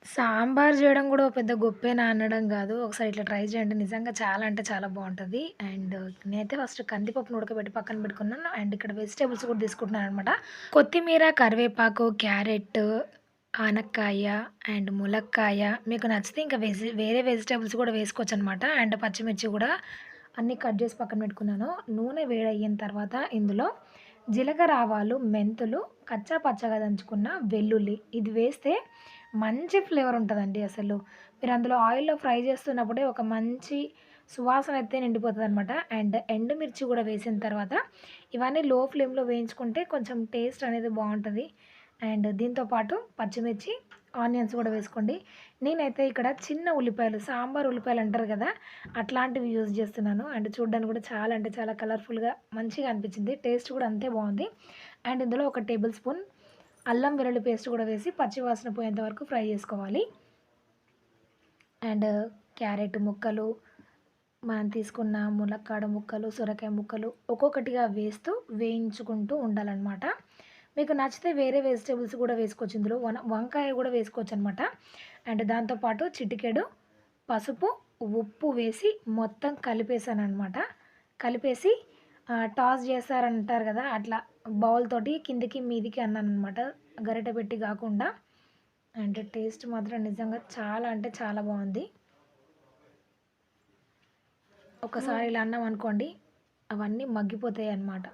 సాంబార్ జేయడం గూడా ఓ పెద్ద గొప్పేనా అనడం గాదు. ఒకసారి ఇట్లా ట్రై చేయండి. నిజంగా చాలా అంటే చాలా బావుంటది. అండ్ నేనైతే ఫస్ట్ కందిపప్పును ఉడకబెట్టి పక్కన పెట్టుకున్నాను. అండ్ ఇక్కడ వెజిటబుల్స్ కూడా తీసుకుంటున్నాననమాట. కొత్తిమీర, కరివేపాకు, క్యారెట్, ఆనక్కాయ అండ్ ములక్కాయ మీకు నచ్చితే ఇంకా వేరే వెజిటబుల్స్ కూడా వేసుకోవచ్చనమాట. అండ్ పచ్చిమిర్చి గూడా అన్నీ కట్ చేసి పక్కన పెట్టుకున్నాను. నూనె వేడయిన తర్వాత ఇందులో జీలకర్ర, ఆవాలు, మెంతులు, కచ్చా పచ్చగా దంచుకున్న వెల్లుల్లి ఇది వేస్తే మంచి ఫ్లేవర్ ఉంటదండి అసలు. మీరు అందులో ఆయిల్‌లో ఫ్రై చేస్తున్నప్పుడే ఒక మంచి సువాసన అయితే నిండిపోతదనమాట. అండ్ ఎండుమిర్చి గూడా వేసిన తర్వాత ఇవన్నీ లో ఫ్లేమ్‌లో వేయించుకుంటే కొంచెం టేస్ట్ అనేది బావుంటది. అండ్ దీంతో పాటు పచ్చిమిర్చి, ఆనియన్స్ గూడా వేసుకోండి. నేనైతే ఇక్కడ చిన్న ఉల్లిపాయలు, సాంబార్ ఉల్లిపాయలు అంటారు గదా! అట్లాంటివి యూజ్ చేస్తున్నాను. అండ్ చూడ్డానికి కూడా చాలా అంటే చాలా కలర్‌ఫుల్‌గా మంచిగా అనిపించింది. టేస్ట్ కూడా అంతే బావుంది. అండ్ ఇందులో ఒక టేబుల్ స్పూన్ అల్లం వెల్లుల్లి పేస్ట్ కూడా వేసి పచ్చి వాసన పోయేంత వరకు ఫ్రై చేసుకోవాలి. అండ్ క్యారెట్ ముక్కలు, మనం తీసుకున్న ములక్కాడ ముక్కలు, సొరకాయ ముక్కలు ఒక్కొక్కటిగా వేస్తూ వేయించుకుంటూ ఉండాలనమాట. మీకు నచ్చితే వేరే వెజిటబుల్స్ కూడా వేసుకోవచ్చు ఇందులో. వంకాయ కూడా వేసుకోవచ్చనమాట. అండ్ దాంతో పాటు చిటికెడు పసుపు, ఉప్పు వేసి మొత్తం కలిపేసాననమాట. కలిపేసి టాస్ చేస్తారంటారు కదా! అట్లా బౌల్ తోటి కిందకి, మీదికి అన్నాననమాట. గరిటె పెట్టి గాకుండా. అండ్ టేస్ట్ మాత్రం నిజంగా చాలా అంటే చాలా బావుంది. ఒకసారి ఇలా అన్నామనుకోండి, అవన్నీ మగ్గిపోతాయన్నమాట.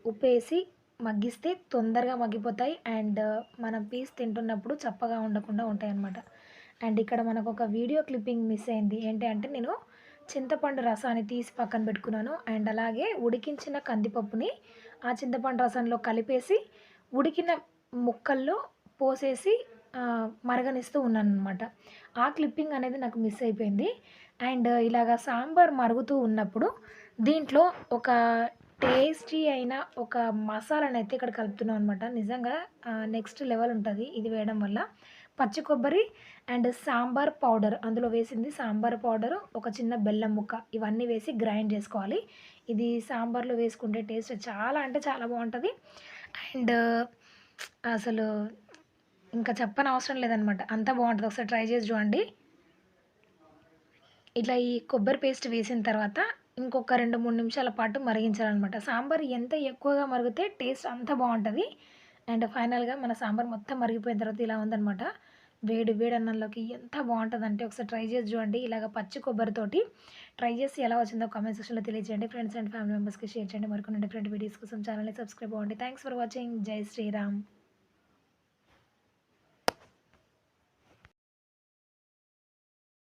ఉప్పేసి మగ్గిస్తే తొందరగా మగ్గిపోతాయి. అండ్ మనం పీస్ తింటున్నప్పుడు చప్పగా ఉండకుండా ఉంటాయన్నమాట. అండ్ ఇక్కడ మనకొక వీడియో క్లిప్పింగ్ మిస్ అయింది. ఏంటి అంటే నేను చింతపండు రసాన్ని తీసి పక్కన పెట్టుకున్నాను. అండ్ అలాగే ఉడికించిన కందిపప్పుని ఆ చింతపండు రసంలో కలిపేసి ఉడికిన ముక్కల్లో పోసేసి మరగనిస్తూ ఉన్నాననమాట. ఆ క్లిప్పింగ్ అనేది నాకు మిస్ అయిపోయింది. అండ్ ఇలాగ సాంబార్ మరుగుతూ ఉన్నప్పుడు దీంట్లో ఒక టేస్టీ అయిన ఒక మసాలానైతే ఇక్కడ కలుపుతున్నాం అనమాట. నిజంగా నెక్స్ట్ లెవెల్ ఉంటది ఇది వేయడం వల్ల. పచ్చి కొబ్బరి అండ్ సాంబార్ పౌడర్ అందులో వేసింది సాంబార్ పౌడరు, ఒక చిన్న బెల్లం ముక్క ఇవన్నీ వేసి గ్రైండ్ చేసుకోవాలి. ఇది సాంబార్‌లో వేసుకుంటే టేస్ట్ చాలా అంటే చాలా బావుంటది. అండ్ అసలు ఇంకా చెప్పనవసరం లేదనమాట. అంత బావుంటది. ఒకసారి ట్రై చేసి చూడండి. ఇట్లా ఈ కొబ్బరి పేస్ట్ వేసిన తర్వాత ఇంకొక 2, 3 నిమిషాల పాటు మరిగించాలనమాట. సాంబార్ ఎంత ఎక్కువగా మరిగితే టేస్ట్ అంత బావుంటది. అండ్ ఫైనల్‌గా మన సాంబార్ మొత్తం మరిగిపోయిన తర్వాత ఇలా ఉందనమాట. వేడి వేడి అన్నంలోకి ఎంత బావుంటదంటే ఒకసారి ట్రై చేసి చూడండి. ఇలాగ పచ్చి కొబ్బరితోటి ట్రై చేసి ఎలా వచ్చిందో కామెంట్ సెక్షన్‌లో తెలియజేయండి. ఫ్రెండ్స్ అండ్ ఫ్యామిలీ మెంబర్స్‌కి షేర్ చేయండి. మరికొన్ని డిఫరెంట్ వీడియోస్ కోసం ఛానెల్‌ని సబ్స్క్రైబ్ అవ్వండి. Thanks for watching. జై శ్రీరామ్.